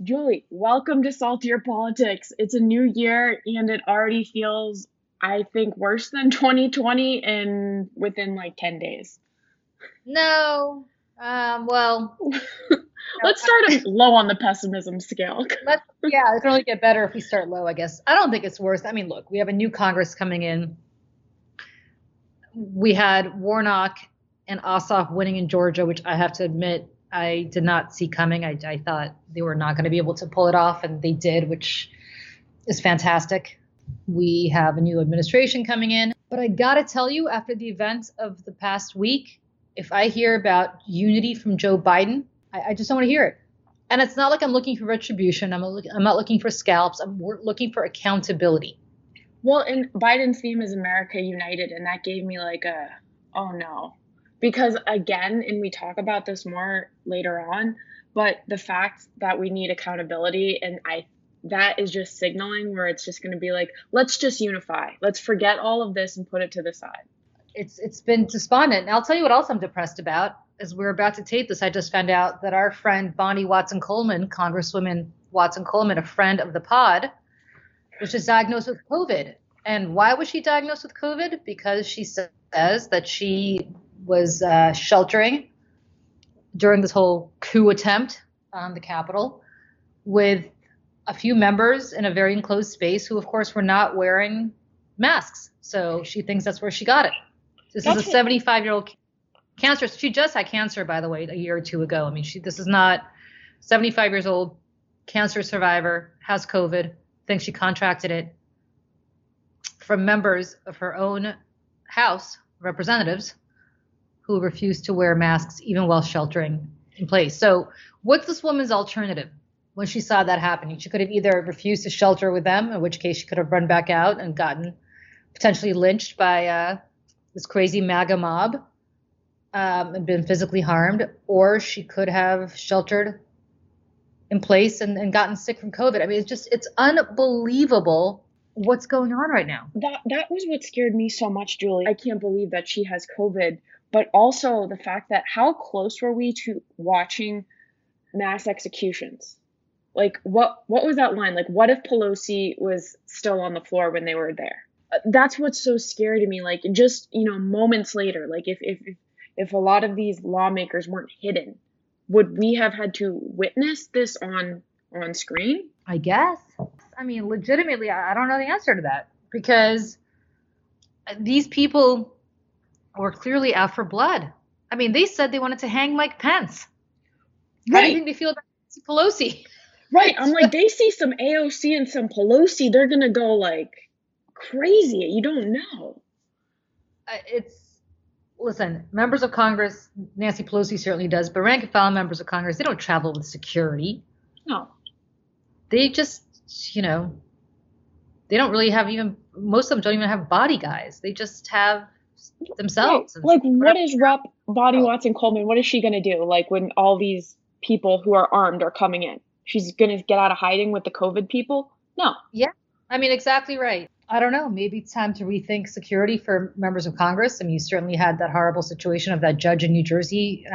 Julie, welcome to Saltier Politics. It's a new year and it already feels, I think, worse than 2020 in within like 10 days. No. Well, no, Let's start low on the pessimism scale. yeah, it can only get better if we start low, I guess. I don't think it's worse. I mean, look, we have a new Congress coming in. We had Warnock and Ossoff winning in Georgia, which I have to admit I did not see coming. I thought they were not going to be able to pull it off, and they did, which is fantastic. We have a new administration coming in. But I got to tell you, after the events of the past week, if I hear about unity from Joe Biden, I just don't want to hear it. And it's not like I'm looking for retribution. I'm not looking for scalps. We're looking for accountability. Well, and Biden's theme is America United, and that gave me like oh no. Because again, and we talk about this more later on, but the fact that we need accountability, and that is just signaling where it's just going to be like, let's just unify. Let's forget all of this and put it to the side. It's been despondent. And I'll tell you what else I'm depressed about. As we're about to tape this, I just found out that our friend Bonnie Watson Coleman, Congresswoman Watson Coleman, a friend of the pod, was just diagnosed with COVID. And why was she diagnosed with COVID? Because she says that she was sheltering during this whole coup attempt on the Capitol with a few members in a very enclosed space who, of course, were not wearing masks. So she thinks that's where she got it. This is a 75-year-old cancer. She just had cancer, by the way, a year or two ago. I mean, this is not 75 years old, cancer survivor, has COVID, thinks she contracted it from members of her own House representatives who refused to wear masks even while sheltering in place. So what's this woman's alternative when she saw that happening? She could have either refused to shelter with them, in which case she could have run back out and gotten potentially lynched by this crazy MAGA mob and been physically harmed, or she could have sheltered in place and gotten sick from COVID. I mean, it's unbelievable what's going on right now. That was what scared me so much, Julie. I can't believe that she has COVID, but also the fact that how close were we to watching mass executions? Like, what was that line? Like, what if Pelosi was still on the floor when they were there? That's what's so scary to me. Like, just, moments later, like if a lot of these lawmakers weren't hidden, would we have had to witness this on screen? I guess. I mean, legitimately, I don't know the answer to that, because these people were clearly out for blood. I mean, they said they wanted to hang Mike Pence. Right. How do you think they feel about Pelosi? Right. I'm like, they see some AOC and some Pelosi, they're going to go like crazy. You don't know. Listen, members of Congress, Nancy Pelosi certainly does, but rank and file members of Congress, they don't travel with security. No. They just, they don't really have most of them don't even have body guys. They just have themselves. Right. Like, what is Rep. Bonnie Watson Coleman? What is she going to do? Like, when all these people who are armed are coming in, she's going to get out of hiding with the COVID people? No. Yeah. I mean, exactly right. I don't know. Maybe it's time to rethink security for members of Congress. I mean, you certainly had that horrible situation of that judge in New Jersey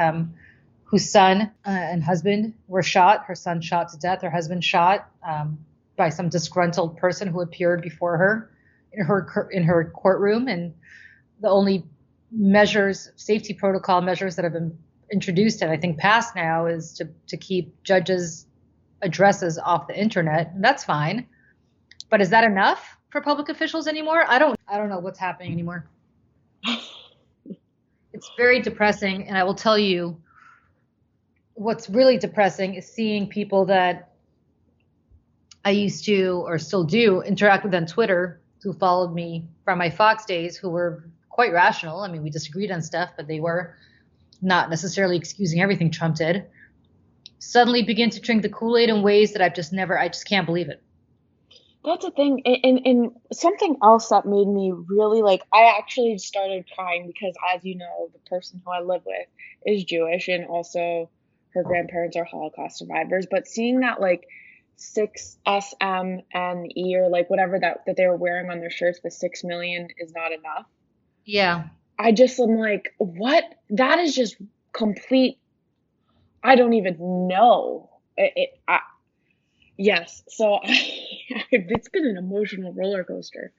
whose son and husband were shot. Her son shot to death. Her husband shot by some disgruntled person who appeared before her in her courtroom. And the only safety protocol measures that have been introduced and I think passed now is to keep judges' addresses off the internet. And that's fine. But is that enough for public officials anymore? I don't know what's happening anymore. It's very depressing. And I will tell you, what's really depressing is seeing people that I used to, or still do, interact with on Twitter, who followed me from my Fox days, who were quite rational. I mean, we disagreed on stuff, but they were not necessarily excusing everything Trump did, suddenly begin to drink the Kool-Aid in ways that I just can't believe it. That's a thing. And something else that made me really I actually started crying because, as you know, the person who I live with is Jewish, and also her grandparents are Holocaust survivors. But seeing that 6SM and E, or whatever that they were wearing on their shirts, the 6 million is not enough. Yeah. I just am like, what? That is just complete. I don't even know. Yes. So it's been an emotional roller coaster.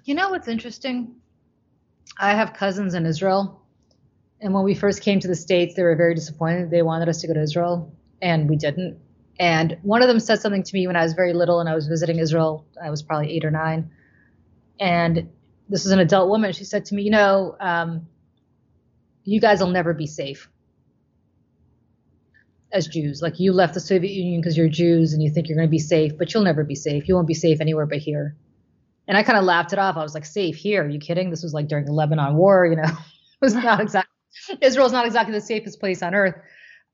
You know what's interesting? I have cousins in Israel, and when we first came to the States, they were very disappointed. They wanted us to go to Israel, and we didn't. And one of them said something to me when I was very little and I was visiting Israel. I was probably 8 or 9. And this is an adult woman. She said to me, you guys will never be safe as Jews. Like, you left the Soviet Union because you're Jews and you think you're going to be safe, but you'll never be safe. You won't be safe anywhere but here. And I kind of laughed it off. I was like, safe here? Are you kidding? This was like during the Lebanon War, It was not exactly, Israel's not exactly the safest place on earth.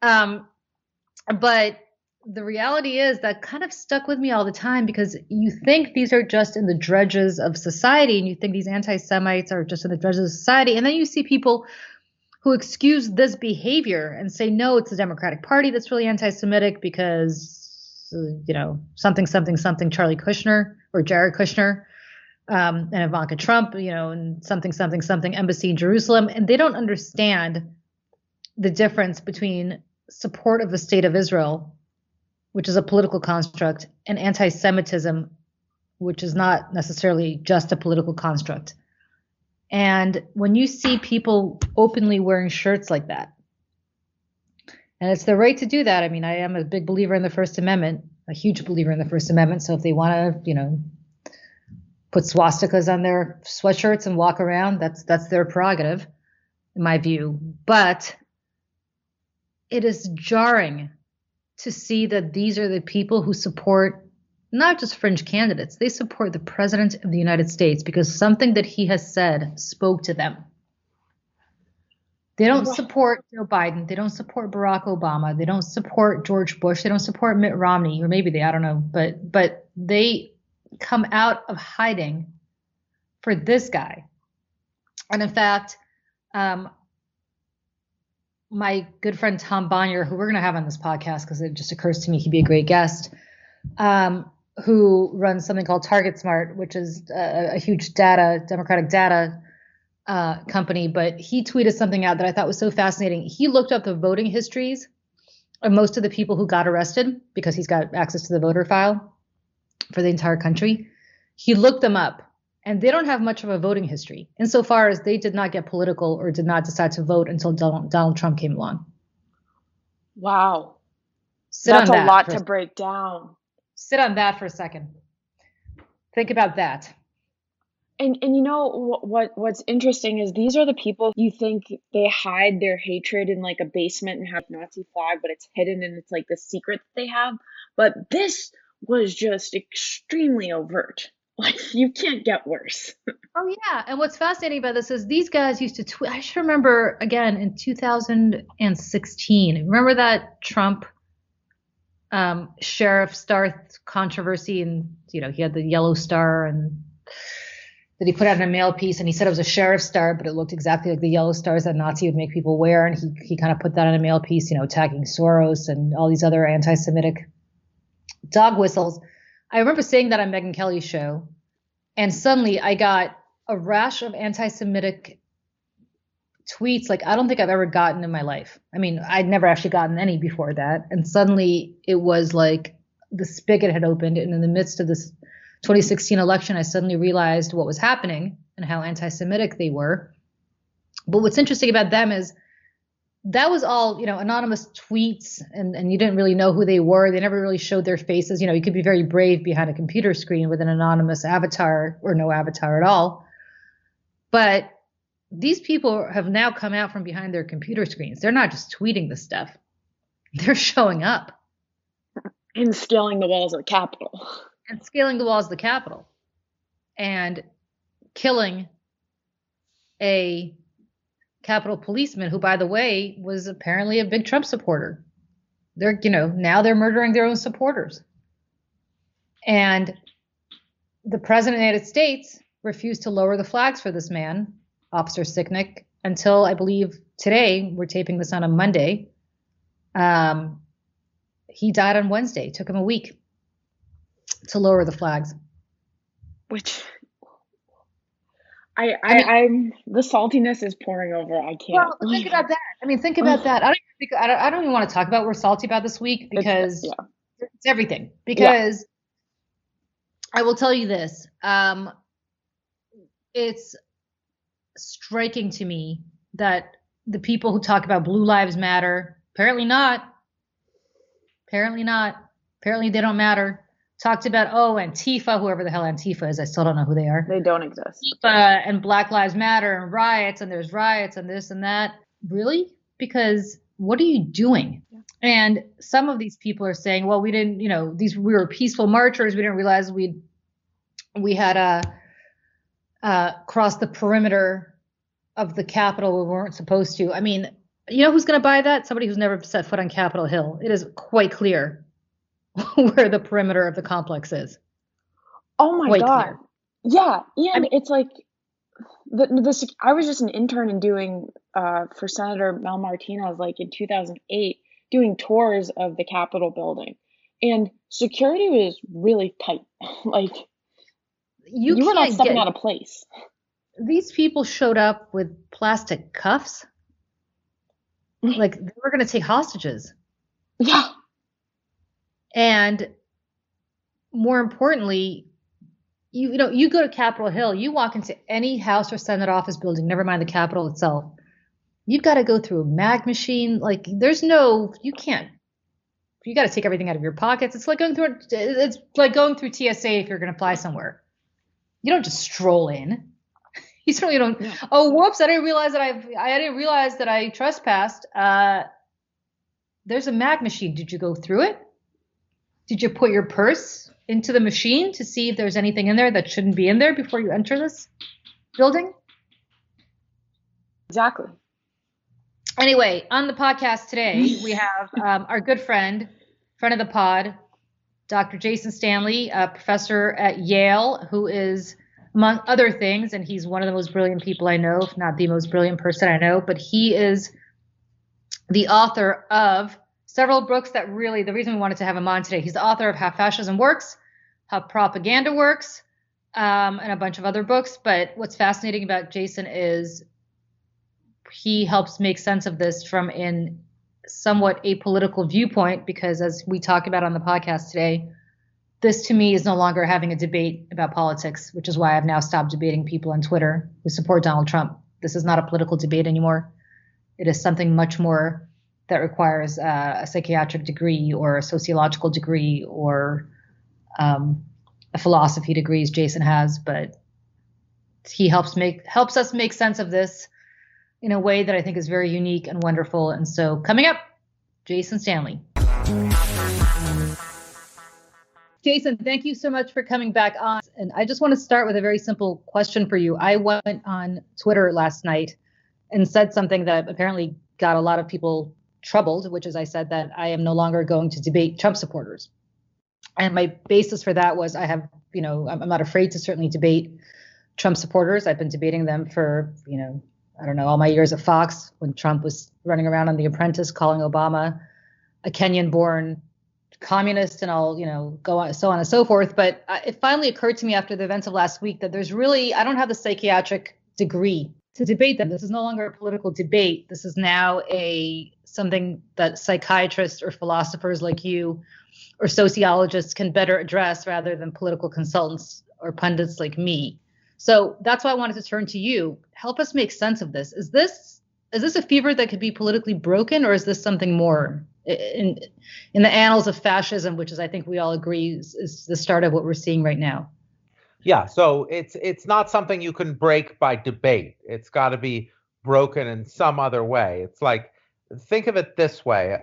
But the reality is that kind of stuck with me all the time, because you think these are just in the dredges of society, and you think these anti-Semites are just in the dredges of society. And then you see people who excuse this behavior and say, no, it's the Democratic Party that's really anti-Semitic because, something, something, something, Charlie Kushner or Jared Kushner, and Ivanka Trump, and something, something, something, embassy in Jerusalem. And they don't understand the difference between support of the state of Israel, which is a political construct, and anti-Semitism, which is not necessarily just a political construct. And when you see people openly wearing shirts like that, and it's their right to do that. I mean, I am a big believer in the First Amendment, a huge believer in the First Amendment. So if they want to, put swastikas on their sweatshirts and walk around, that's their prerogative, in my view. But it is jarring to see that these are the people who support not just fringe candidates. They support the President of the United States because something that he has said spoke to them. They don't support Joe Biden. They don't support Barack Obama. They don't support George Bush. They don't support Mitt Romney, or maybe they, I don't know. But they come out of hiding for this guy. And in fact, my good friend Tom Bonnier, who we're going to have on this podcast because it just occurs to me he'd be a great guest, who runs something called Target Smart, which is a huge democratic data company. But he tweeted something out that I thought was so fascinating. He looked up the voting histories of most of the people who got arrested because he's got access to the voter file for the entire country. He looked them up, and they don't have much of a voting history insofar as they did not get political or did not decide to vote until Donald Trump came along. Wow. That's a lot to break down. Sit on that for a second. Think about that. And what's interesting is these are the people you think they hide their hatred in like a basement and have Nazi flag, but it's hidden and it's like the secret that they have. But this was just extremely overt. Like, you can't get worse. Oh, yeah. And what's fascinating about this is these guys used to tweet. I should remember, again, in 2016. Remember that Trump sheriff star controversy? And, he had the yellow star and that he put out in a mail piece. And he said it was a sheriff star, but it looked exactly like the yellow stars that Nazi would make people wear. And he kind of put that in a mail piece, attacking Soros and all these other anti-Semitic dog whistles. I remember saying that on Megyn Kelly's show, and suddenly I got a rash of anti-Semitic tweets like I don't think I've ever gotten in my life. I mean, I'd never actually gotten any before that. And suddenly it was like the spigot had opened. And in the midst of this 2016 election, I suddenly realized what was happening and how anti-Semitic they were. But what's interesting about them is that was all, anonymous tweets, and you didn't really know who they were. They never really showed their faces. You could be very brave behind a computer screen with an anonymous avatar or no avatar at all. But these people have now come out from behind their computer screens. They're not just tweeting this stuff. They're showing up. And scaling the walls of the Capitol. And killing a Capitol policeman who, by the way, was apparently a big Trump supporter. Now they're murdering their own supporters. And the president of the United States refused to lower the flags for this man, Officer Sicknick, until I believe today. We're taping this on a Monday. He died on Wednesday. It took him a week to lower the flags. Which I'm the saltiness is pouring over. I can't. Well, think about that. I don't even want to talk about what we're salty about this week because It's everything. Because I will tell you this. It's striking to me that the people who talk about Blue Lives Matter, apparently not. Apparently they don't matter. Talked about, Antifa, whoever the hell Antifa is. I still don't know who they are. They don't exist. Antifa and Black Lives Matter and riots, and there's riots and this and that. Really? Because what are you doing? Yeah. And some of these people are saying, well, we didn't, we were peaceful marchers. We didn't realize we had crossed the perimeter of the Capitol. We weren't supposed to. I mean, you know who's going to buy that? Somebody who's never set foot on Capitol Hill. It is quite clear where the perimeter of the complex is. Oh my God. Clear. Yeah. And it's like, I was just an intern and doing, for Senator Mel Martinez, like in 2008, doing tours of the Capitol building. And security was really tight. Like, you were not stepping out of place. These people showed up with plastic cuffs. Like they were going to take hostages. Yeah. And more importantly, you go to Capitol Hill, you walk into any House or Senate office building, never mind the Capitol itself. You've got to go through a mag machine. Like you got to take everything out of your pockets. It's like going through TSA if you're going to fly somewhere. You don't just stroll in. You certainly don't. Yeah. Oh, whoops! I didn't realize that I trespassed. There's a mag machine. Did you go through it? Did you put your purse into the machine to see if there's anything in there that shouldn't be in there before you enter this building? Exactly. Anyway, on the podcast today, we have our good friend of the pod, Dr. Jason Stanley, a professor at Yale, who is, among other things, and he's one of the most brilliant people I know, if not the most brilliant person I know, but he is the author of several books that really, the reason we wanted to have him on today, he's the author of How Fascism Works, How Propaganda Works, and a bunch of other books. But what's fascinating about Jason is he helps make sense of this from in somewhat apolitical viewpoint, because as we talk about on the podcast today, this to me is no longer having a debate about politics, which is why I've now stopped debating people on Twitter who support Donald Trump. This is not a political debate anymore. It is something much more that requires a psychiatric degree or a sociological degree or a philosophy degree, as Jason has. But he helps us make sense of this in a way that I think is very unique and wonderful. And so coming up, Jason Stanley. Jason, thank you so much for coming back on. And I just want to start with a very simple question for you. I went on Twitter last night and said something that apparently got a lot of people troubled, which is I said that I am no longer going to debate Trump supporters. And my basis for that was I'm not afraid to certainly debate Trump supporters. I've been debating them for, all my years at Fox when Trump was running around on The Apprentice calling Obama a Kenyan-born communist, and I'll, go on, so on and so forth. But it finally occurred to me after the events of last week that I don't have the psychiatric degree to debate them. This is no longer a political debate. This is now something that psychiatrists or philosophers like you or sociologists can better address rather than political consultants or pundits like me. So that's why I wanted to turn to you. Help us make sense of this. Is this a fever that could be politically broken, or is this something more in the annals of fascism, which is, I think we all agree, is the start of what we're seeing right now? Yeah, so it's not something you can break by debate. It's got to be broken in some other way. It's like, think of it this way.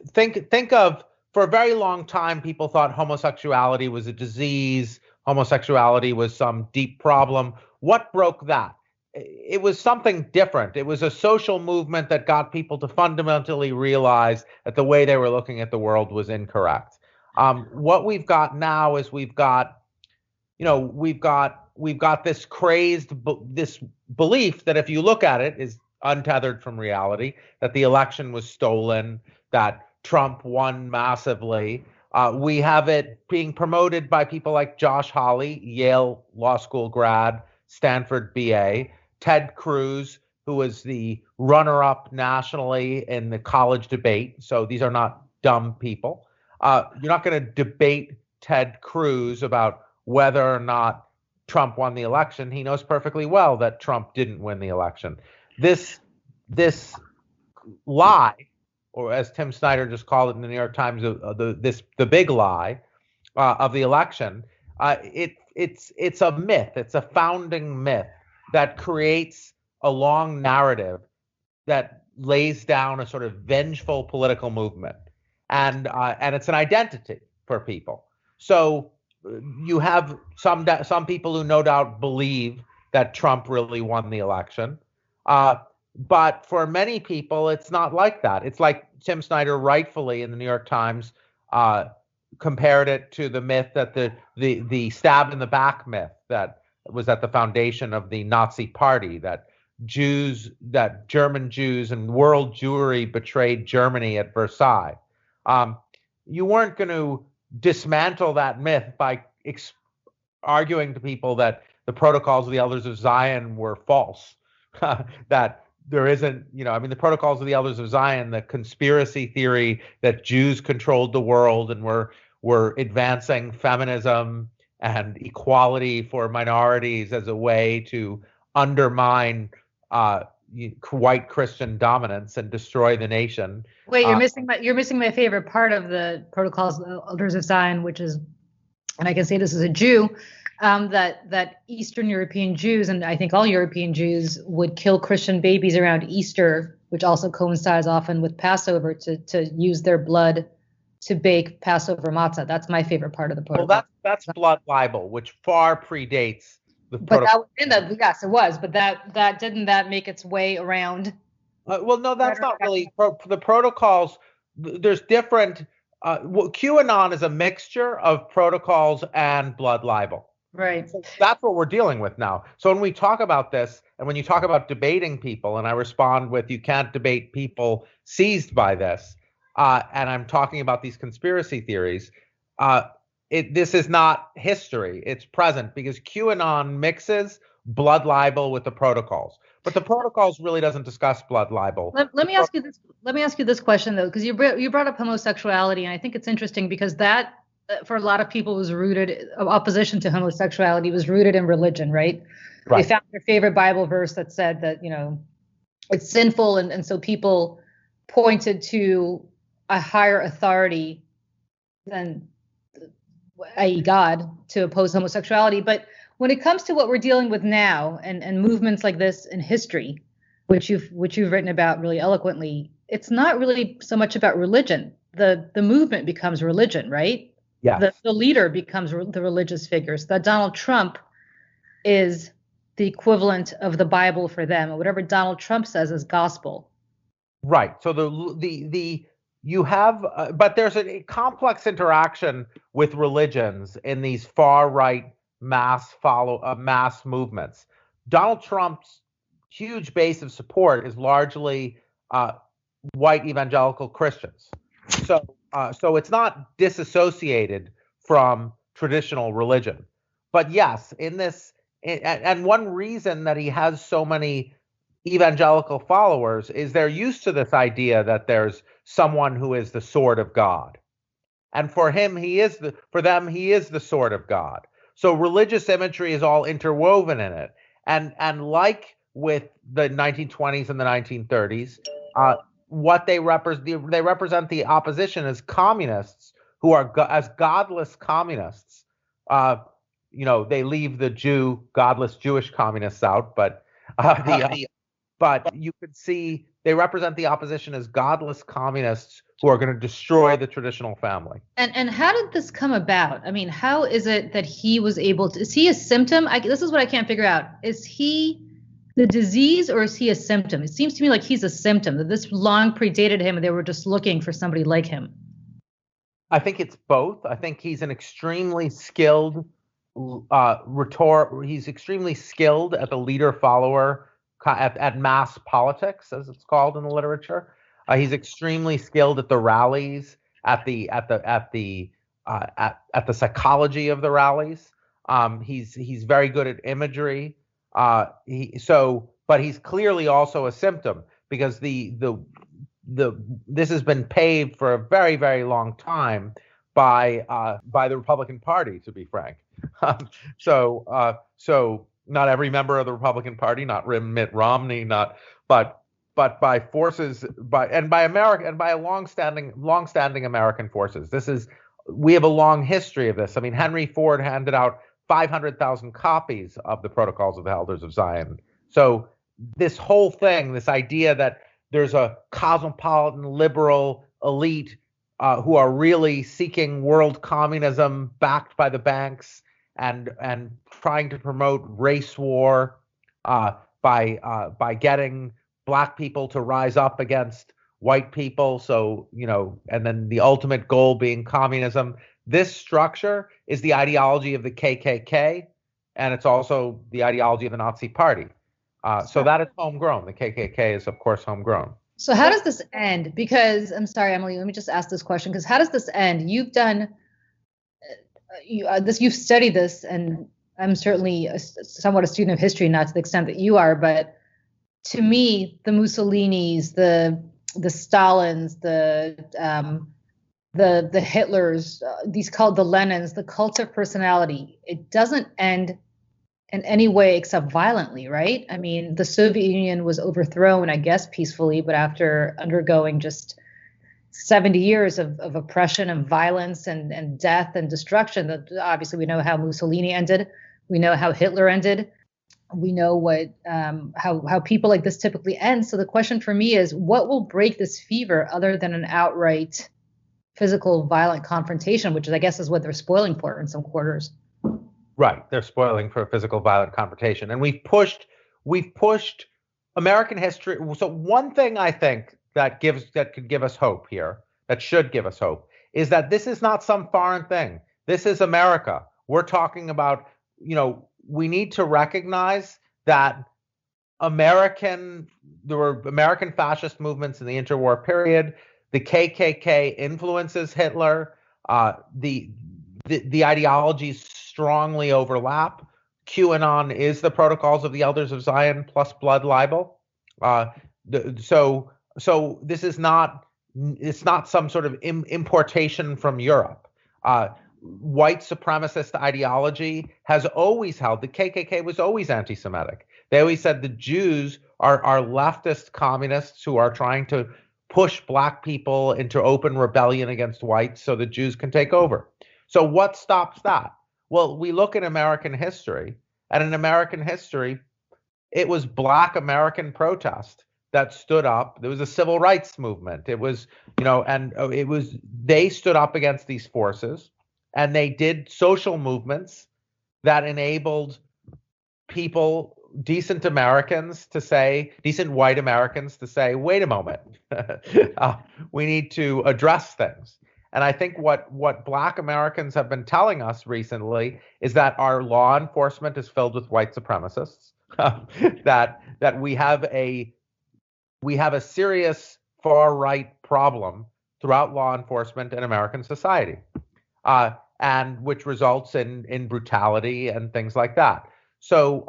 Think of, for a very long time, people thought homosexuality was a disease. Homosexuality was some deep problem. What broke that? It was something different. It was a social movement that got people to fundamentally realize that the way they were looking at the world was incorrect. What we've got now is we've got this crazed, this belief that if you look at it is untethered from reality, that the election was stolen, that Trump won massively. We have it being promoted by people like Josh Hawley, Yale Law School grad, Stanford BA, Ted Cruz, who was the runner-up nationally in the college debate. So these are not dumb people. You're not going to debate Ted Cruz about whether or not Trump won the election. He knows perfectly well that Trump didn't win the election. This lie, or as Tim Snyder just called it in the New York Times, the big lie of the election. It's a myth. It's a founding myth that creates a long narrative that lays down a sort of vengeful political movement, and it's an identity for people. So you have some people who no doubt believe that Trump really won the election, but for many people, it's not like that. It's like Tim Snyder rightfully in the New York Times compared it to the myth that the stab in the back myth that was at the foundation of the Nazi Party, that German Jews and world Jewry betrayed Germany at Versailles. You weren't going to dismantle that myth by arguing to people that the protocols of the Elders of Zion were false, that there isn't, the protocols of the Elders of Zion, the conspiracy theory that Jews controlled the world and were advancing feminism and equality for minorities as a way to undermine white Christian dominance and destroy the nation. Wait, you're missing my favorite part of the protocols of the Elders of Zion, which is, and I can say this as a Jew, that Eastern European Jews, and I think all European Jews, would kill Christian babies around Easter, which also coincides often with Passover, to use their blood to bake Passover matzah. That's my favorite part of the protocol. Well, that's blood libel, which far predates the protocol. But that was in the, yes, it was. But that didn't make its way around. Well, no, that's not really the protocols. There's different. QAnon is a mixture of protocols and blood libel. Right. So that's what we're dealing with now. So when we talk about this, and when you talk about debating people, and I respond with, you can't debate people seized by this, and I'm talking about these conspiracy theories, this is not history. It's present, because QAnon mixes blood libel with the protocols. But the protocols really doesn't discuss blood libel. Let me ask you this. Let me ask you this question though, because you brought up homosexuality, and I think it's interesting because that, for a lot of people, was rooted, opposition to homosexuality was rooted in religion, right? They found their favorite Bible verse that said that it's sinful, and so people pointed to a higher authority than, i.e., God, to oppose homosexuality. But when it comes to what we're dealing with now, and movements like this in history, which you've written about really eloquently, it's not really so much about religion. The movement becomes religion, right? Yeah. The leader becomes the religious figures. That Donald Trump is the equivalent of the Bible for them, and whatever Donald Trump says is gospel. Right. So you have, but there's a complex interaction with religions in these far right mass movements. Donald Trump's huge base of support is largely white evangelical Christians. So it's not disassociated from traditional religion. But yes, and one reason that he has so many evangelical followers is they're used to this idea that there's someone who is the sword of God. And for him, he is the sword of God. So religious imagery is all interwoven in it. And like with the 1920s and the 1930s, what they represent the opposition as communists who are as godless communists. They leave the godless Jewish communists out, but you could see they represent the opposition as godless communists who are going to destroy the traditional family. And how did this come about? I mean, how is it that he was able to? Is he a symptom? This is what I can't figure out. Is he the disease, or is he a symptom? It seems to me like he's a symptom, that this long predated him and they were just looking for somebody like him. I think it's both. I think he's an extremely skilled rhetoric. He's extremely skilled at the leader-follower, at mass politics, as it's called in the literature. He's extremely skilled at the rallies, at the psychology of the rallies. He's very good at imagery. But he's clearly also a symptom, because this has been paved for a very, very long time by the Republican Party, to be frank. So not every member of the Republican Party, not Mitt Romney, not but by forces by America and by a long-standing American forces. We have a long history of this. I mean, Henry Ford handed out 500,000 copies of the Protocols of the Elders of Zion. So this whole thing, this idea that there's a cosmopolitan liberal elite who are really seeking world communism backed by the banks and trying to promote race war by getting black people to rise up against white people. So, and then the ultimate goal being communism. This structure is the ideology of the KKK, and it's also the ideology of the Nazi Party. So that is homegrown. The KKK is, of course, homegrown. So how does this end? Because I'm sorry, Emily, let me just ask this question. Because how does this end? You've done you've studied this, and I'm certainly somewhat a student of history, not to the extent that you are, but to me, the Mussolinis, the Stalins, the Hitlers, these called the Lenins, the cult of personality, it doesn't end in any way except violently, right? I mean, the Soviet Union was overthrown, I guess, peacefully, but after undergoing just 70 years of oppression and violence and death and destruction. Obviously, we know how Mussolini ended. We know how Hitler ended. We know what how people like this typically end. So the question for me is, what will break this fever other than an outright physical violent confrontation, which I guess is what they're spoiling for in some quarters. Right, they're spoiling for a physical violent confrontation, and we've pushed American history. So one thing I think that could give us hope here, that should give us hope, is that this is not some foreign thing. This is America. We're talking about, we need to recognize that there were American fascist movements in the interwar period. The KKK influences Hitler. The ideologies strongly overlap. QAnon is the Protocols of the Elders of Zion plus blood libel. So this is not, it's not some sort of importation from Europe. White supremacist ideology has always held, the KKK was always anti-Semitic. They always said the Jews are leftist communists who are trying to push black people into open rebellion against whites so the Jews can take over. So what stops that? Well, we look at American history, and in American history, it was Black American protest that stood up. There was a civil rights movement. It was, they stood up against these forces, and they did social movements that enabled people, decent white Americans to say, wait a moment, we need to address things. And I think what Black Americans have been telling us recently is that our law enforcement is filled with white supremacists, that we have a serious far right problem throughout law enforcement in American society, and which results in brutality and things like that. So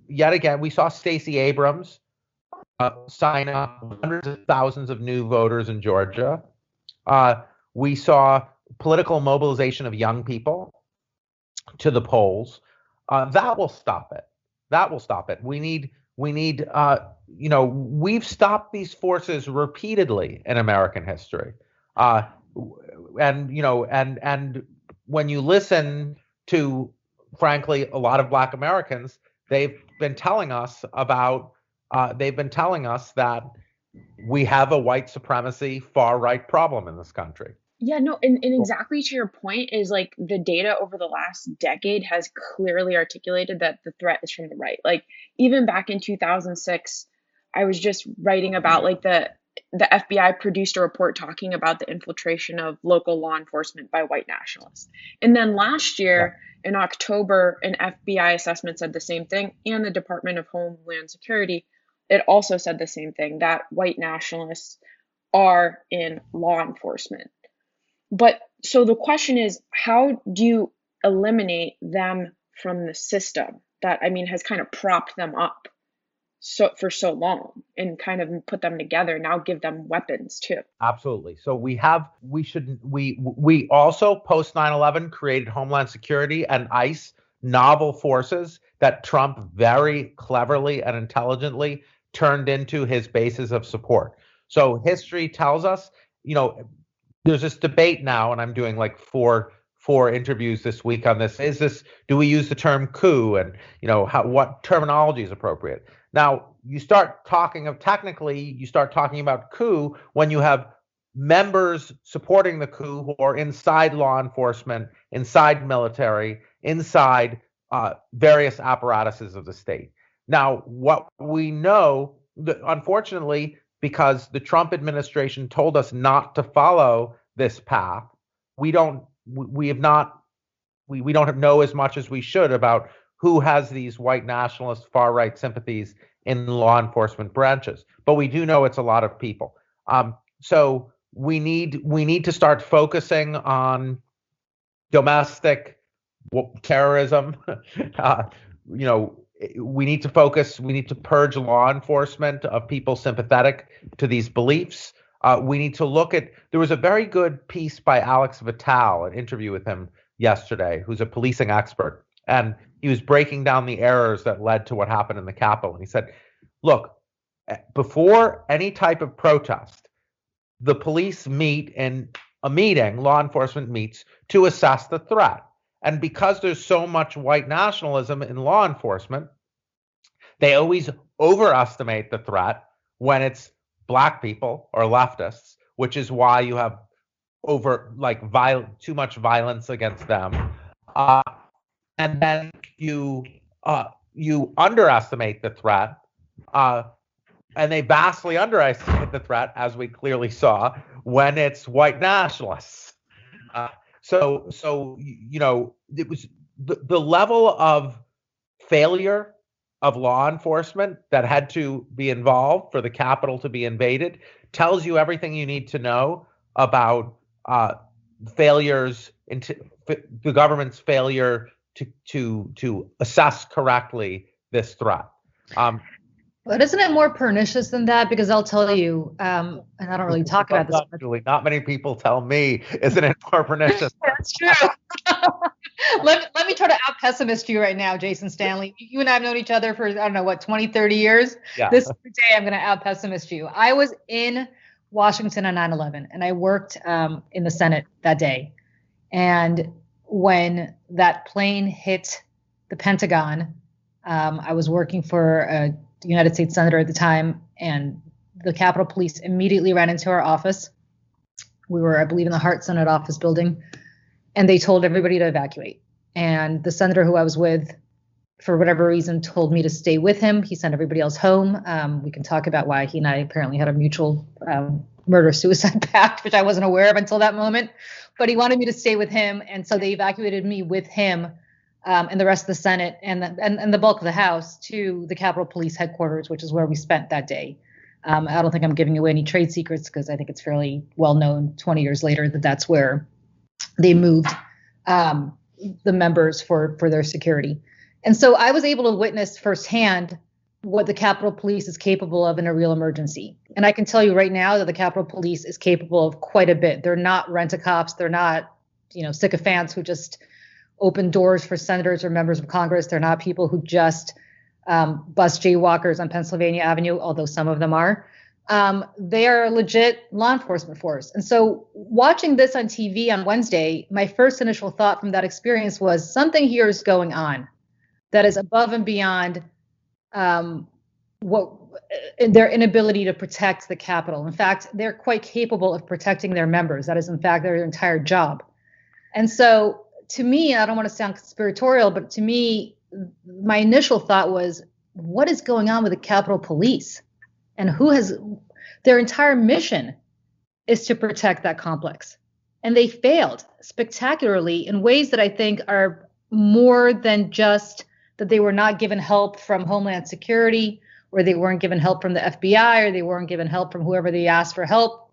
yet again, we saw Stacey Abrams sign up hundreds of thousands of new voters in Georgia. We saw political mobilization of young people to the polls. That will stop it. We've stopped these forces repeatedly in American history. And when you listen to, frankly, a lot of Black Americans, they've been telling us that we have a white supremacy far right problem in this country. Yeah, no, and exactly to your point is, like, the data over the last decade has clearly articulated that the threat is from the right. Like, even back in 2006, I was just writing about, like, the FBI produced a report talking about the infiltration of local law enforcement by white nationalists. And then last year, in October, an FBI assessment said the same thing, and the Department of Homeland Security, it also said the same thing, that white nationalists are in law enforcement. But so the question is, how do you eliminate them from the system that, has kind of propped them up for so long and kind of put them together, now give them weapons too. Absolutely. So we also post 9/11 created Homeland Security and ICE, novel forces that Trump very cleverly and intelligently turned into his bases of support. So history tells us, there's this debate now, and I'm doing like four interviews this week on this. Do we use the term coup, and what terminology is appropriate? Now, you start talking about coup when you have members supporting the coup who are inside law enforcement, inside military, inside various apparatuses of the state. Now, what we know, unfortunately, because the Trump administration told us not to follow this path, we don't know as much as we should about who has these white nationalist far right sympathies in law enforcement branches. But we do know it's a lot of people. So we need to start focusing on domestic terrorism. We need to purge law enforcement of people sympathetic to these beliefs. We need to look at, there was a very good piece by Alex Vitale, an interview with him yesterday, who's a policing expert. And he was breaking down the errors that led to what happened in the Capitol. And he said, look, before any type of protest, the police meet in a meeting, law enforcement meets to assess the threat. And because there's so much white nationalism in law enforcement, they always overestimate the threat when it's Black people or leftists, which is why you have too much violence against them. And then you underestimate the threat, and they vastly underestimate the threat, as we clearly saw, when it's white nationalists. So it was the level of failure of law enforcement that had to be involved for the Capitol to be invaded tells you everything you need to know about failures into the government's failure to assess correctly this threat. But isn't it more pernicious than that? Because I'll tell you, and I don't really talk about this. Julie, not many people tell me, isn't it more pernicious? That's true. Let me try to out-pessimist you right now, Jason Stanley. You and I have known each other for, 20, 30 years. Yeah. This day I'm going to out-pessimist you. I was in Washington on 9/11, and I worked in the Senate that day. And when that plane hit the Pentagon, I was working for a United States Senator at the time, and the Capitol Police immediately ran into our office. We were, I believe, in the Hart Senate office building, and they told everybody to evacuate. And the senator who I was with, for whatever reason, told me to stay with him. He sent everybody else home. We can talk about why he and I apparently had a mutual murder-suicide pact, which I wasn't aware of until that moment. But he wanted me to stay with him, and so they evacuated me with him and the rest of the Senate and the bulk of the House to the Capitol Police headquarters, which is where we spent that day. I don't think I'm giving away any trade secrets because I think it's fairly well known 20 years later that that's where they moved the members for their security. And so I was able to witness firsthand what the Capitol Police is capable of in a real emergency. And I can tell you right now that the Capitol Police is capable of quite a bit. They're not rent-a-cops. They're not, sycophants who just open doors for senators or members of Congress. They're not people who just bust jaywalkers on Pennsylvania Avenue, although some of them are. They are a legit law enforcement force. And so watching this on TV on Wednesday, my first initial thought from that experience was something here is going on that is above and beyond their inability to protect the Capitol. In fact, they're quite capable of protecting their members. That is, in fact, their entire job. And so to me, I don't want to sound conspiratorial, but to me, my initial thought was, what is going on with the Capitol Police? And their entire mission is to protect that complex. And they failed spectacularly in ways that I think are more than just that they were not given help from Homeland Security, or they weren't given help from the FBI, or they weren't given help from whoever they asked for help,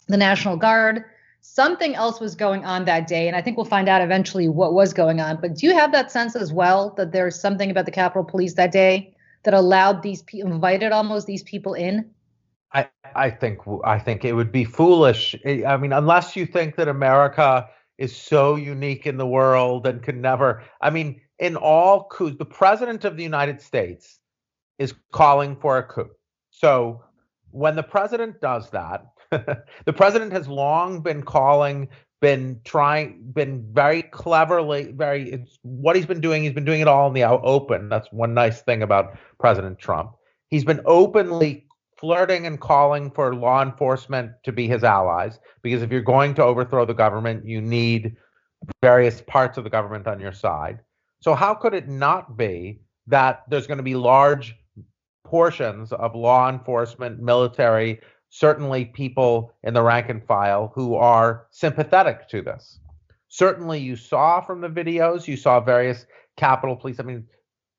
the National Guard. Something else was going on that day, and I think we'll find out eventually what was going on. But do you have that sense as well, that there's something about the Capitol Police that day that allowed these people, invited almost these people in? I think it would be foolish. I mean, unless you think that America is so unique in the world and could never. I mean, in all coups, the president of the United States is calling for a coup. So when the president does that, the president has long been calling, been very cleverly, it's what he's been doing it all in the open. That's one nice thing about President Trump. He's been openly flirting and calling for law enforcement to be his allies, because if you're going to overthrow the government, you need various parts of the government on your side. So how could it not be that there's going to be large portions of law enforcement, military, certainly people in the rank and file who are sympathetic to this? Certainly you saw from the videos, you saw various Capitol Police. I mean,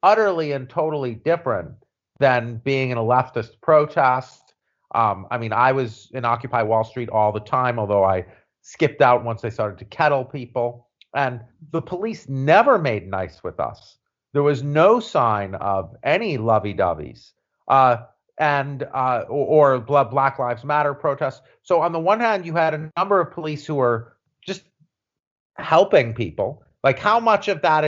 utterly and totally different than being in a leftist protest. I mean, I was in Occupy Wall Street all the time, although I skipped out once they started to kettle people. And the police never made nice with us. There was no sign of any lovey-doveys or Black Lives Matter protests. So on the one hand, you had a number of police who were just helping people. Like how much of that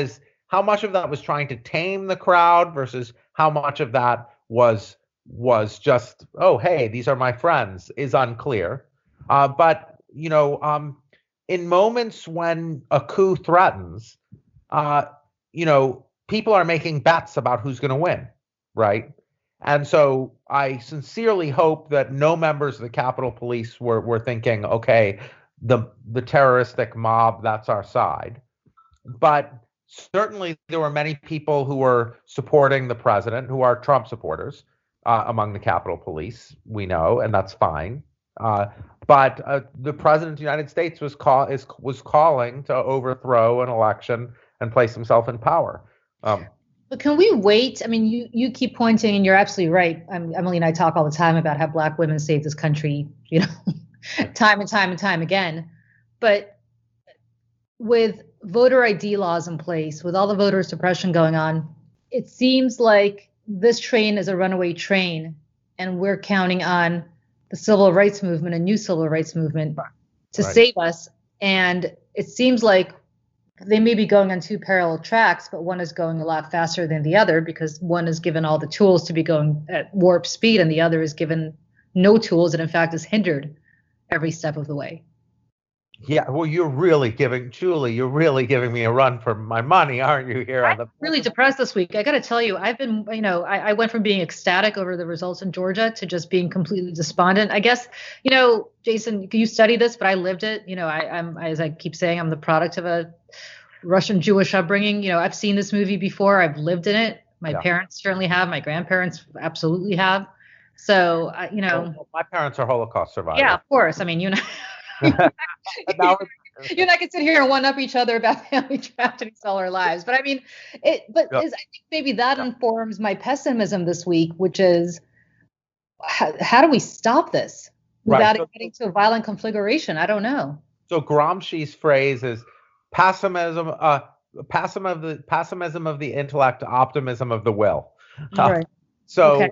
was trying to tame the crowd versus how much of that was just, oh, hey, these are my friends, is unclear. But in moments when a coup threatens, people are making bets about who's going to win, right? And so I sincerely hope that no members of the Capitol Police were thinking, okay, the terroristic mob, that's our side. But certainly there were many people who were supporting the president, who are Trump supporters among the Capitol Police, we know, and that's fine. But the president of the United States was calling to overthrow an election and place himself in power. But can we wait? I mean, you keep pointing, and you're absolutely right. Emily and I talk all the time about how Black women saved this country, time and time and time again. But with voter ID laws in place, with all the voter suppression going on, it seems like this train is a runaway train, and we're counting on the civil rights movement, a new civil rights movement, to save us. And it seems like they may be going on two parallel tracks, but one is going a lot faster than the other because one is given all the tools to be going at warp speed, and the other is given no tools and in fact is hindered every step of the way. Yeah, well, you're really giving me a run for my money, aren't you? Here on the really depressed this week. I got to tell you, I've been, I went from being ecstatic over the results in Georgia to just being completely despondent. I guess, Jason, you study this, but I lived it. I'm, as I keep saying, I'm the product of a Russian Jewish upbringing. I've seen this movie before. I've lived in it. My parents certainly have. My grandparents absolutely have. So, well, my parents are Holocaust survivors. Yeah, of course. I mean, you and I can sit here and one up each other about family tragedies all our lives. But I mean, I think maybe that informs my pessimism this week, which is how do we stop this without it getting to a violent conflagration? I don't know. So Gramsci's phrase is pessimism of the intellect, optimism of the will. Right. So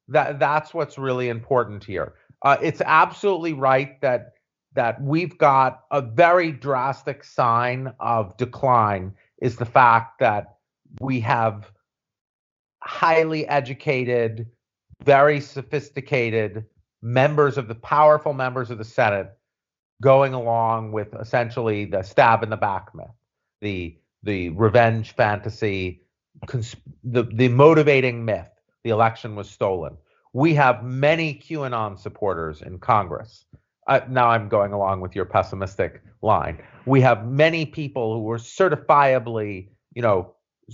that's what's really important here. It's absolutely right that we've got a very drastic sign of decline is the fact that we have highly educated, very sophisticated powerful members of the Senate going along with essentially the stab in the back myth, the revenge fantasy, the motivating myth, the election was stolen. We have many QAnon supporters in Congress. Now I'm going along with your pessimistic line. We have many people who are certifiably,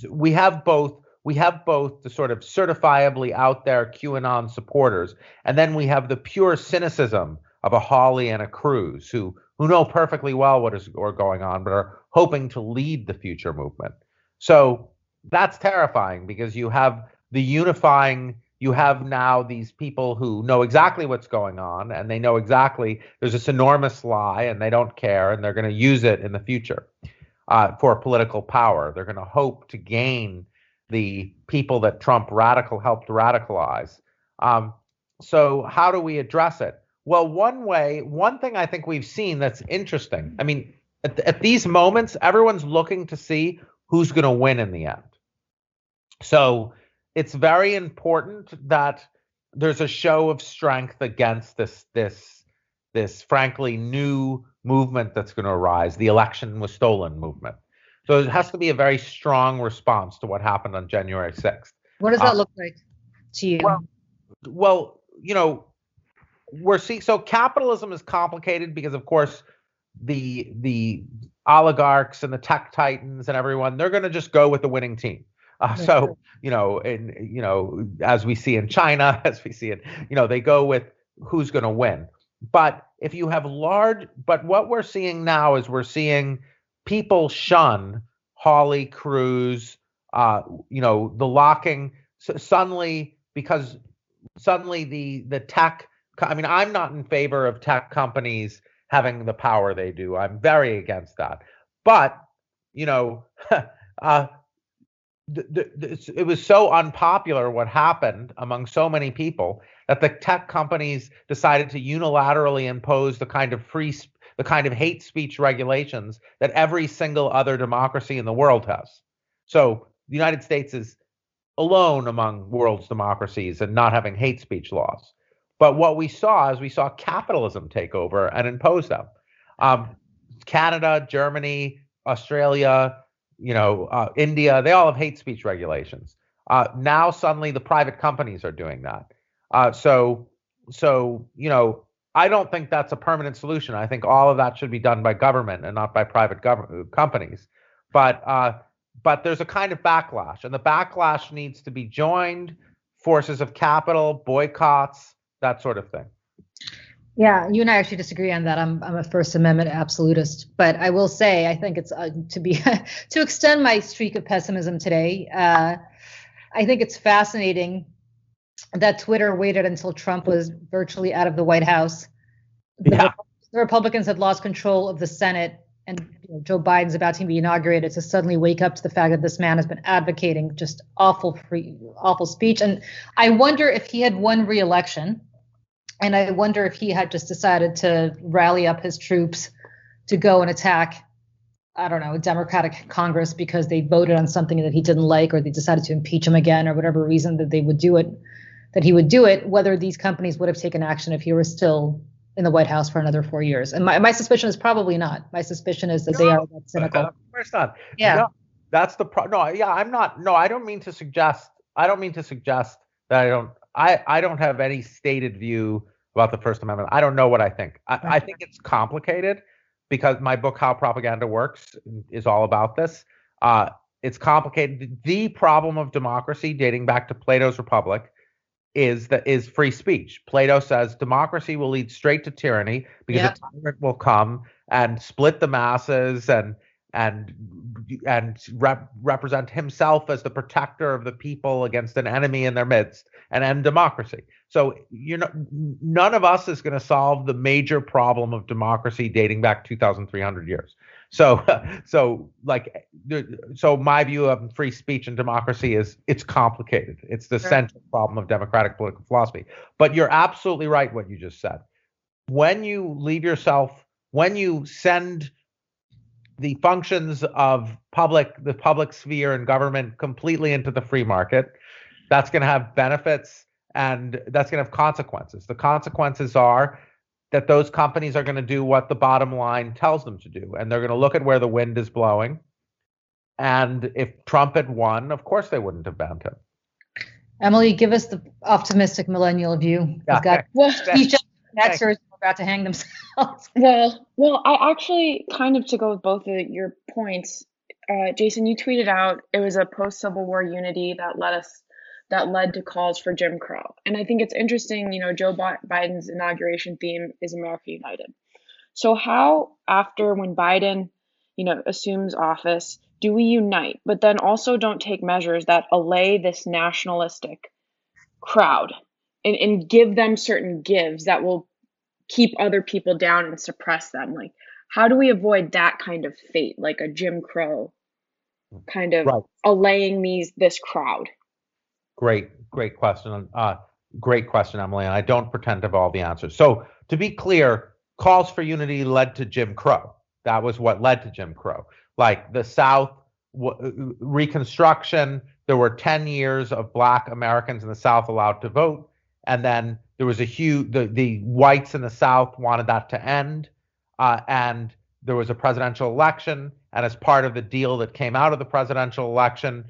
we have both the sort of certifiably out there QAnon supporters, and then we have the pure cynicism of a Hawley and a Cruz who know perfectly well what is going on, but are hoping to lead the future movement. So that's terrifying because you have now these people who know exactly what's going on, and they know exactly there's this enormous lie, and they don't care, and they're going to use it in the future for political power. They're going to hope to gain the people that Trump helped radicalize. So how do we address it? Well, one thing I think we've seen that's interesting. I mean, at these moments, everyone's looking to see who's going to win in the end. So it's very important that there's a show of strength against this frankly new movement that's going to arise, the election was stolen movement. So it has to be a very strong response to what happened on January 6th. What does that look like to you? Well, we're seeing, so capitalism is complicated because, of course, the oligarchs and the tech titans and everyone, they're going to just go with the winning team. So, as we see in China, as we see they go with who's going to win. But if you have but what we're seeing now is we're seeing people shun Hawley, Cruz, the locking suddenly, because suddenly the tech, I mean, I'm not in favor of tech companies having the power they do. I'm very against that. But, it was so unpopular what happened among so many people that the tech companies decided to unilaterally impose the kind of hate speech regulations that every single other democracy in the world has. So the United States is alone among world's democracies in not having hate speech laws. But what we saw is capitalism take over and impose them. Canada, Germany, Australia, India, they all have hate speech regulations. Now suddenly the private companies are doing that. So I don't think that's a permanent solution. I think all of that should be done by government and not by private companies. But there's a kind of backlash, and the backlash needs to be joined forces of capital, boycotts, that sort of thing. Yeah, you and I actually disagree on that. I'm a First Amendment absolutist, but I will say I think it's to extend my streak of pessimism today. I think it's fascinating that Twitter waited until Trump was virtually out of the White House. The Republicans had lost control of the Senate, and Joe Biden's about to be inaugurated, to suddenly wake up to the fact that this man has been advocating just awful speech. And I wonder if he had won re-election. And I wonder if he had just decided to rally up his troops to go and attack, I don't know, a Democratic Congress because they voted on something that he didn't like, or they decided to impeach him again, or whatever reason that he would do it, whether these companies would have taken action if he were still in the White House for another 4 years. And my suspicion is probably not. My suspicion is that they are that cynical. Of course not. Yeah. No, that's the problem. No, yeah, I'm not. No, I don't mean to suggest that I don't have any stated view about the First Amendment. I don't know what I think. I think it's complicated because my book, How Propaganda Works, is all about this. It's complicated. The problem of democracy, dating back to Plato's Republic, is free speech. Plato says democracy will lead straight to tyranny because a tyrant will come and split the masses and represent himself as the protector of the people against an enemy in their midst and end democracy. So none of us is going to solve the major problem of democracy dating back 2,300 years. So my view of free speech and democracy is it's complicated. It's the central problem of democratic political philosophy. But you're absolutely right what you just said. When you send the functions of the public sphere and government completely into the free market, that's going to have benefits and that's going to have consequences. The consequences are that those companies are going to do what the bottom line tells them to do, and they're going to look at where the wind is blowing. And if Trump had won, of course they wouldn't have banned him. Emily, give us the optimistic millennial view. Each are about to hang themselves. Well, I actually kind of, to go with both of your points, Jason, you tweeted out it was a post-Civil War unity that led to calls for Jim Crow. And I think it's interesting, Joe Biden's inauguration theme is America United. So how, after when Biden, assumes office, do we unite, but then also don't take measures that allay this nationalistic crowd and give them certain gives that will keep other people down and suppress them? Like, how do we avoid that kind of fate, like a Jim Crow kind of Right. allaying this crowd? Great question. Great question, Emily. And I don't pretend to have all the answers. So to be clear, calls for unity led to Jim Crow. That was what led to Jim Crow. Like the South, Reconstruction, there were 10 years of Black Americans in the South allowed to vote. And then there was the whites in the South wanted that to end. And there was a presidential election. And as part of the deal that came out of the presidential election,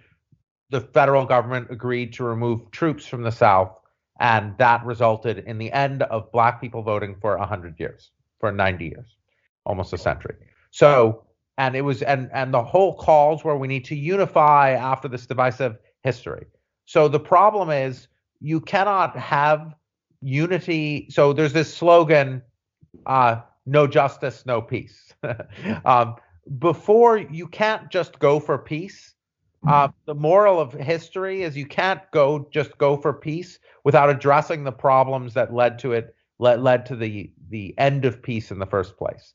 the federal government agreed to remove troops from the South, and that resulted in the end of Black people voting for 100 years, for 90 years, almost a century. So, and it was, and the whole calls where we need to unify after this divisive history. So the problem is you cannot have unity. So there's this slogan, no justice, no peace. Before, you can't just go for peace. The moral of history is you can't just go for peace without addressing the problems that led to it, led to the end of peace in the first place.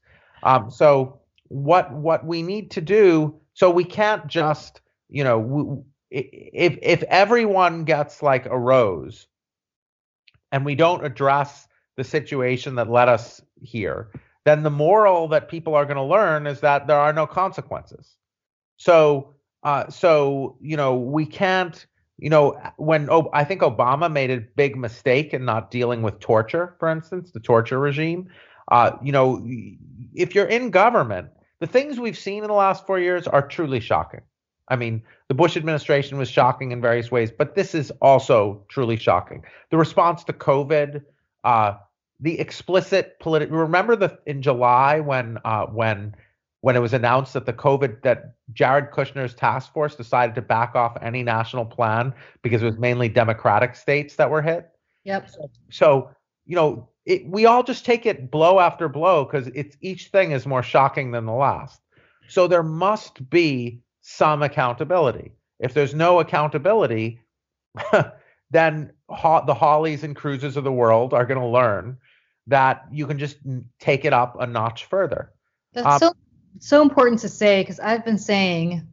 So what we need to do, so we can't just, if everyone gets like a rose and we don't address the situation that led us here, then the moral that people are going to learn is that there are no consequences. So we can't, when I think Obama made a big mistake in not dealing with torture, for instance, the torture regime. If you're in government, the things we've seen in the last 4 years are truly shocking. I mean, the Bush administration was shocking in various ways, but this is also truly shocking. The response to COVID, the explicit political. Remember in July when it was announced that that Jared Kushner's task force decided to back off any national plan because it was mainly Democratic states that were hit. Yep. So we all just take it blow after blow because each thing is more shocking than the last. So there must be some accountability. If there's no accountability, then the Hollies and Cruzes of the world are going to learn that you can just take it up a notch further. That's so important to say, because I've been saying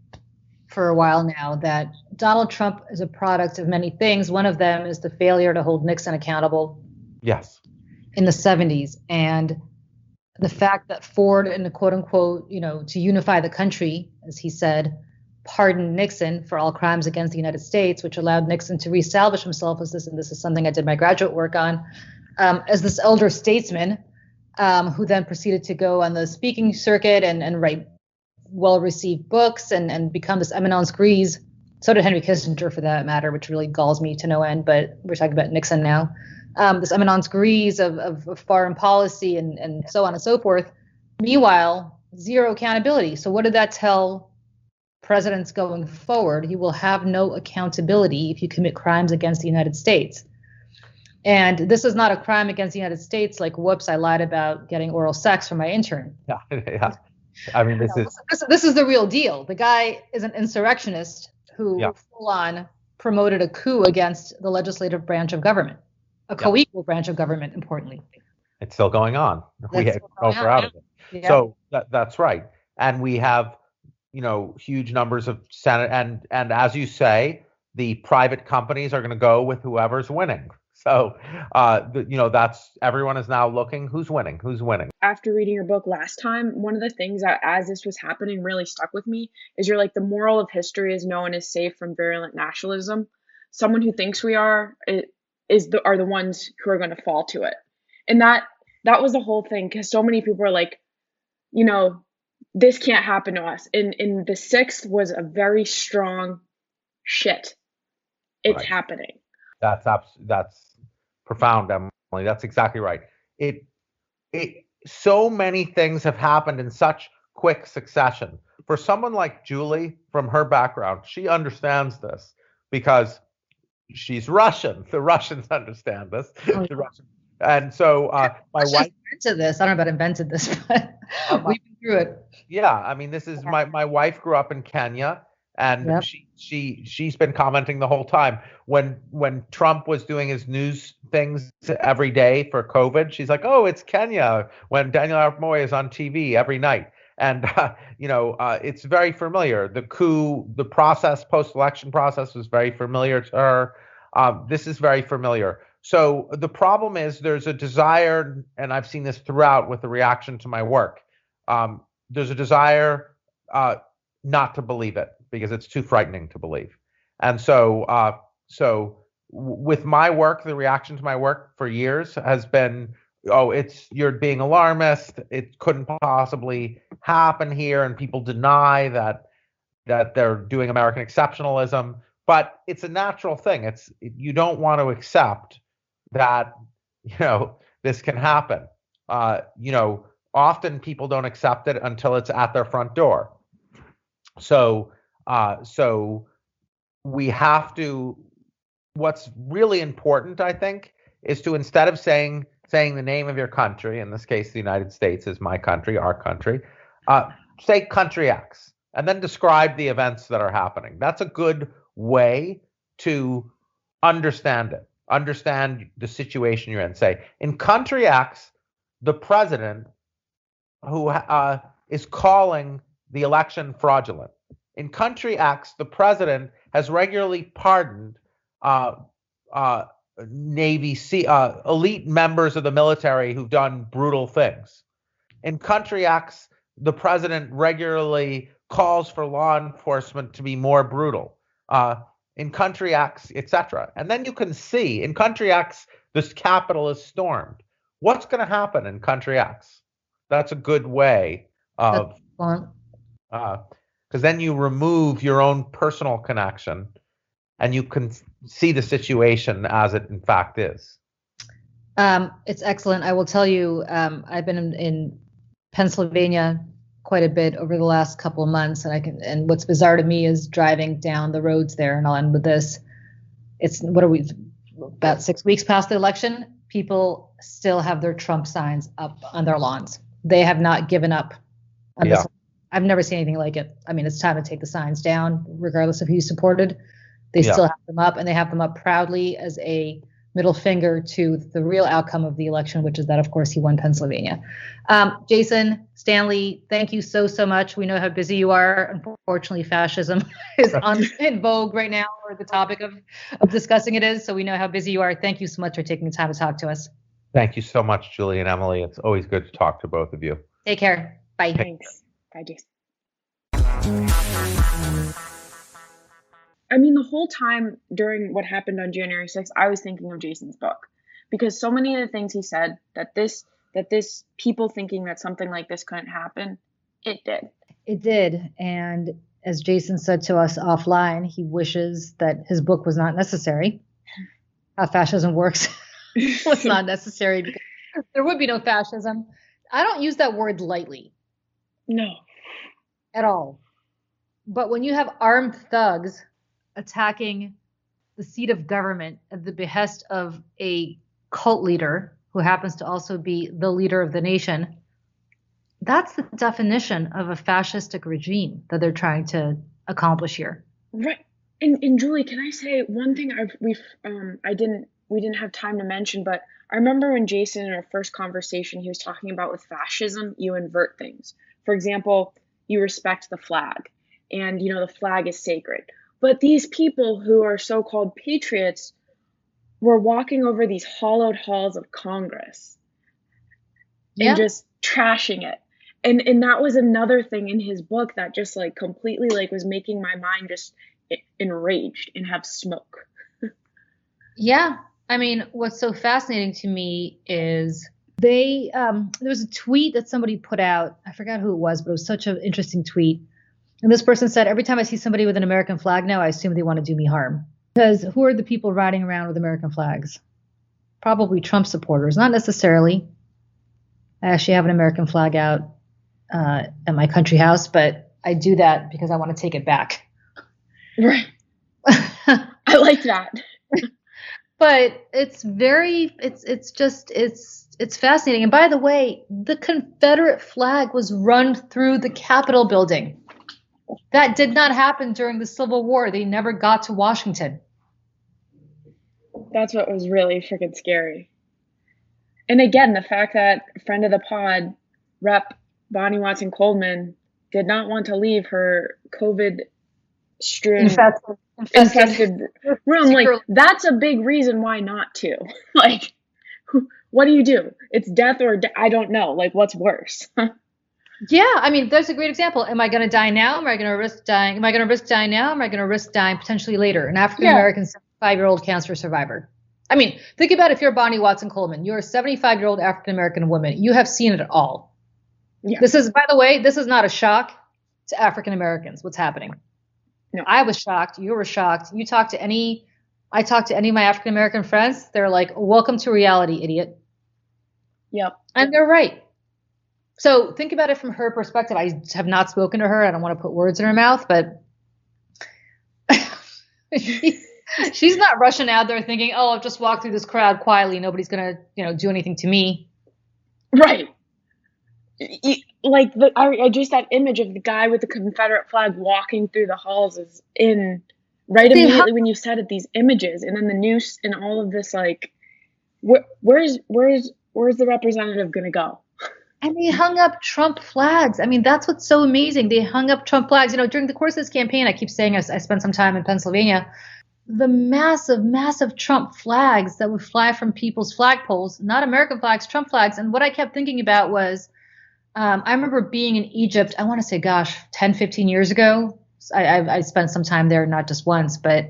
for a while now that Donald Trump is a product of many things. One of them is the failure to hold Nixon accountable. Yes. In the 70s, and the fact that Ford, in the quote unquote, to unify the country, as he said, pardoned Nixon for all crimes against the United States, which allowed Nixon to reestablish himself as this, and this is something I did my graduate work on, as this elder statesman, who then proceeded to go on the speaking circuit and write well-received books and become this eminence grise. So did Henry Kissinger, for that matter, which really galls me to no end, but we're talking about Nixon now. This eminence grise of foreign policy and so on and so forth. Meanwhile, zero accountability. So what did that tell presidents going forward? You will have no accountability if you commit crimes against the United States. And this is not a crime against the United States like, whoops, I lied about getting oral sex from my intern. Yeah. I mean, this is the real deal. The guy is an insurrectionist who full on promoted a coup against the legislative branch of government, a co-equal branch of government, importantly. It's still going on. We have no out of it. Yeah. So that's right. And we have, huge numbers of Senate and as you say, the private companies are going to go with whoever's winning. So, that's everyone is now looking who's winning. After reading your book last time, one of the things that as this was happening really stuck with me is you're like, the moral of history is no one is safe from virulent nationalism. Someone who thinks we are are the ones who are going to fall to it. And that was the whole thing, because so many people are like, this can't happen to us. And the 6th was a very strong shit. It's happening. That's profound, Emily. That's exactly right. So many things have happened in such quick succession. For someone like Julie, from her background, she understands this because she's Russian. The Russians understand this. And so my wife invented this. I don't know about invented this, but we've been through it. Yeah, I mean, this is my wife grew up in Kenya. And she's been commenting the whole time when Trump was doing his news things every day for COVID. She's like, "Oh, it's Kenya," when Daniel Arap Moi is on TV every night. And it's very familiar. The coup, the process, post-election process, was very familiar to her. This is very familiar. So the problem is there's a desire, and I've seen this throughout with the reaction to my work. There's a desire not to believe it because it's too frightening to believe. And so with my work, the reaction to my work for years has been, oh, you're being alarmist. It couldn't possibly happen here, and people deny that they're doing American exceptionalism. But it's a natural thing. You don't want to accept that this can happen. Often people don't accept it until it's at their front door. So we have to. What's really important, I think, is to, instead of saying the name of your country, in this case, the United States is my country, our country, say country X, and then describe the events that are happening. That's a good way to understand it, understand the situation you're in. Say, in country X, the president who is calling the election fraudulent. In country X, the president has regularly pardoned Navy elite members of the military who've done brutal things. In country X, the president regularly calls for law enforcement to be more brutal. In country X, etc. And then you can see, in country X, this Capitol is stormed. What's going to happen in country X? That's a good way of, because then you remove your own personal connection and you can see the situation as it in fact is. It's excellent. I will tell you, I've been in Pennsylvania quite a bit over the last couple of months, and what's bizarre to me is driving down the roads there, and I'll end with this. About 6 weeks past the election, people still have their Trump signs up on their lawns. They have not given up on this. I've never seen anything like it. I mean, it's time to take the signs down, regardless of who you supported. They still have them up, and they have them up proudly as a middle finger to the real outcome of the election, which is that, of course, he won Pennsylvania. Jason, Stanley, thank you so much. We know how busy you are. Unfortunately, fascism is in vogue right now, or the topic of discussing it is. So we know how busy you are. Thank you so much for taking the time to talk to us. Thank you so much, Julie and Emily. It's always good to talk to both of you. Take care. Bye. Thanks. Bye, Jason. I mean, the whole time during what happened on January 6th, I was thinking of Jason's book, because so many of the things he said, that this people thinking that something like this couldn't happen, it did. It did. And as Jason said to us offline, he wishes that his book was not necessary. How Fascism Works was not necessary, because there would be no fascism. I don't use that word lightly. No. At all. But when you have armed thugs attacking the seat of government at the behest of a cult leader who happens to also be the leader of the nation, that's the definition of a fascistic regime that they're trying to accomplish here. Right. And Julie, can I say one thing we didn't have time to mention, but I remember when Jason, in our first conversation, he was talking about with fascism, you invert things. For example, you respect the flag, and the flag is sacred. But these people who are so-called patriots were walking over these hollowed halls of Congress and just trashing it. And that was another thing in his book that just completely was making my mind just enraged and have smoke. Yeah. I mean, what's so fascinating to me is there was a tweet that somebody put out. I forgot who it was, but it was such an interesting tweet. And this person said, every time I see somebody with an American flag now, I assume they want to do me harm. Because who are the people riding around with American flags? Probably Trump supporters. Not necessarily. I actually have an American flag out at my country house, but I do that because I want to take it back. Right. I like that. But it's fascinating. And by the way, the Confederate flag was run through the Capitol building. That did not happen during the Civil War. They never got to Washington. That's what was really freaking scary. And again, the fact that a friend of the pod, Rep. Bonnie Watson Coleman did not want to leave her COVID-strewn, infested room. Like, that's a big reason why not to. Like, what do? It's death or I don't know. Like, what's worse? Yeah, I mean, there's a great example. Am I going to die now? Am I going to risk dying? Am I going to risk dying now? Am I going to risk dying potentially later? An African American 75-year-old cancer survivor. I mean, think about if you're Bonnie Watson Coleman. You're a 75-year-old African American woman. You have seen it all. Yeah. This is, by the way, this is not a shock to African Americans. What's happening? No. I was shocked. You were shocked. I talked to any of my African American friends. They're like, "Welcome to reality, idiot." Yep. And they're right. So think about it from her perspective. I have not spoken to her. I don't want to put words in her mouth, but she's not rushing out there thinking, "Oh, I've just walked through this crowd quietly. Nobody's gonna, do anything to me." Right. Like just that image of the guy with the Confederate flag walking through the halls is immediately when you said it, these images, and then the news and all of this, like, where's the representative gonna go? And they hung up Trump flags. I mean, that's what's so amazing. They hung up Trump flags. During the course of this campaign, I keep saying I spent some time in Pennsylvania. The massive, massive Trump flags that would fly from people's flagpoles, not American flags, Trump flags. And what I kept thinking about was, I remember being in Egypt, I want to say, 10, 15 years ago. I spent some time there, not just once. But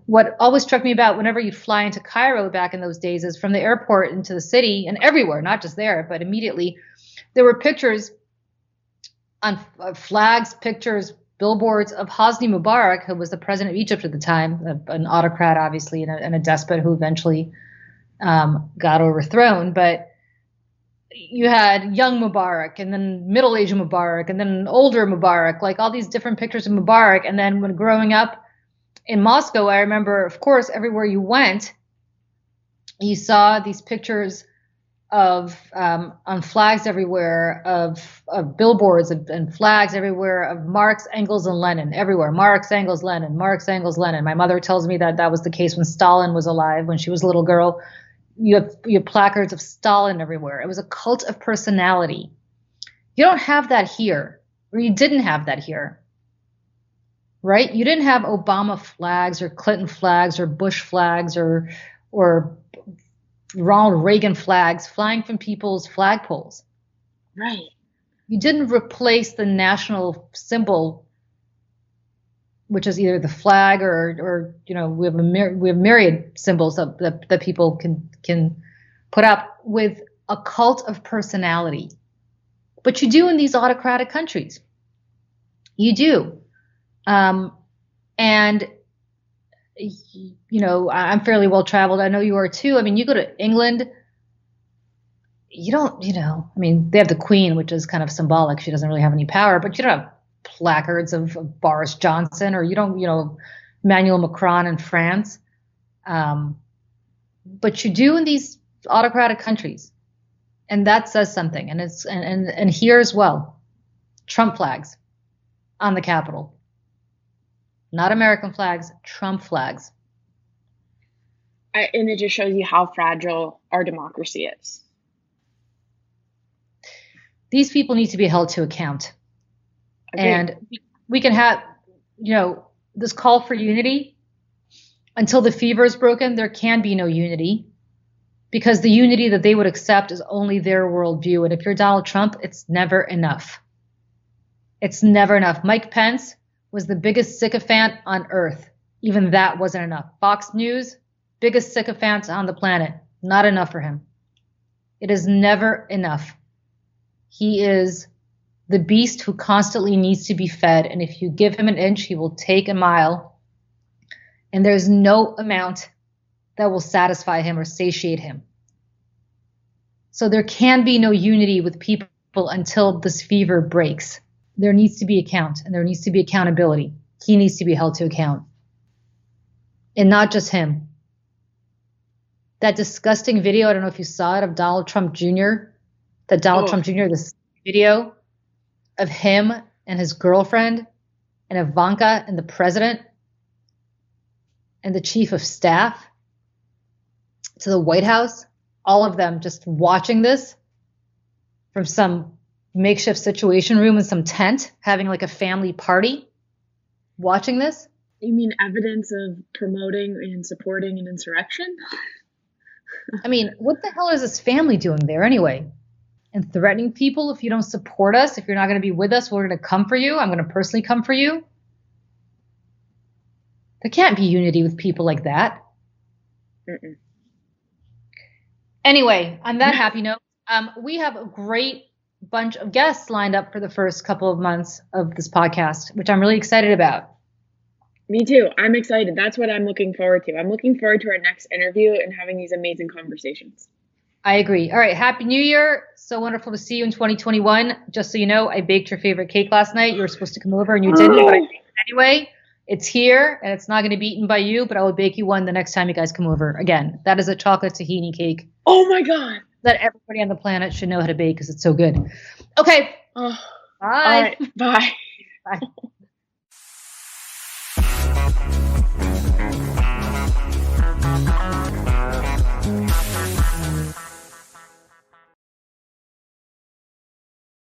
what always struck me about whenever you'd fly into Cairo back in those days is from the airport into the city and everywhere, not just there, but immediately, there were pictures on flags, pictures, billboards of Hosni Mubarak, who was the president of Egypt at the time, an autocrat, obviously, and a despot who eventually got overthrown. But you had young Mubarak, and then middle-aged Mubarak, and then older Mubarak, like all these different pictures of Mubarak. And then when growing up in Moscow, I remember, of course, everywhere you went, you saw these pictures of on flags everywhere, of billboards and flags everywhere of Marx, Engels, and Lenin everywhere. Marx, Engels, Lenin. Marx, Engels, Lenin. My mother tells me that was the case when Stalin was alive. When she was a little girl, you have placards of Stalin everywhere. It was a cult of personality. You don't have that here, or you didn't have that here, right? You didn't have Obama flags or Clinton flags or Bush flags or Ronald Reagan flags flying from people's flagpoles. Right. You didn't replace the national symbol, which is either the flag or we have myriad symbols that people can put up, with a cult of personality. But you do in these autocratic countries. You do. And I'm fairly well traveled. I know you are too. I mean, you go to England, you don't, they have the Queen, which is kind of symbolic. She doesn't really have any power, but you don't have placards of Boris Johnson, or you don't, Emmanuel Macron in France. But you do in these autocratic countries. And that says something. And it's, and here as well, Trump flags on the Capitol. Not American flags, Trump flags. And it just shows you how fragile our democracy is. These people need to be held to account. Okay. And we can have, this call for unity. Until the fever is broken, there can be no unity, because the unity that they would accept is only their worldview. And if you're Donald Trump, it's never enough. It's never enough. Mike Pence was the biggest sycophant on earth. Even that wasn't enough. Fox News, biggest sycophant on the planet. Not enough for him. It is never enough. He is the beast who constantly needs to be fed. And if you give him an inch, he will take a mile. And there's no amount that will satisfy him or satiate him. So there can be no unity with people until this fever breaks. There needs to be account, and there needs to be accountability. He needs to be held to account. And not just him. That disgusting video, I don't know if you saw it, of Donald Trump Jr., this video of him and his girlfriend and Ivanka and the president and the chief of staff to the White House, all of them just watching this from some makeshift situation room in some tent, having like a family party, watching this. You mean evidence of promoting and supporting an insurrection? I mean, what the hell is this family doing there anyway? And threatening people if you don't support us, if you're not going to be with us, we're going to come for you. I'm going to personally come for you. There can't be unity with people like that. Mm-mm. Anyway, on that happy note, we have a great bunch of guests lined up for the first couple of months of this podcast, which I'm really excited about. Me too. I'm excited. That's what I'm looking forward to. I'm looking forward to our next interview and having these amazing conversations. I agree. All right. Happy New Year. So wonderful to see you in 2021. Just so you know, I baked your favorite cake last night. You were supposed to come over and you didn't, but I baked it anyway. It's here and it's not going to be eaten by you, but I will bake you one the next time you guys come over. Again, that is a chocolate tahini cake. Oh my God. That everybody on the planet should know how to bake because it's so good. Okay. Oh. Bye. All right. Bye. Bye.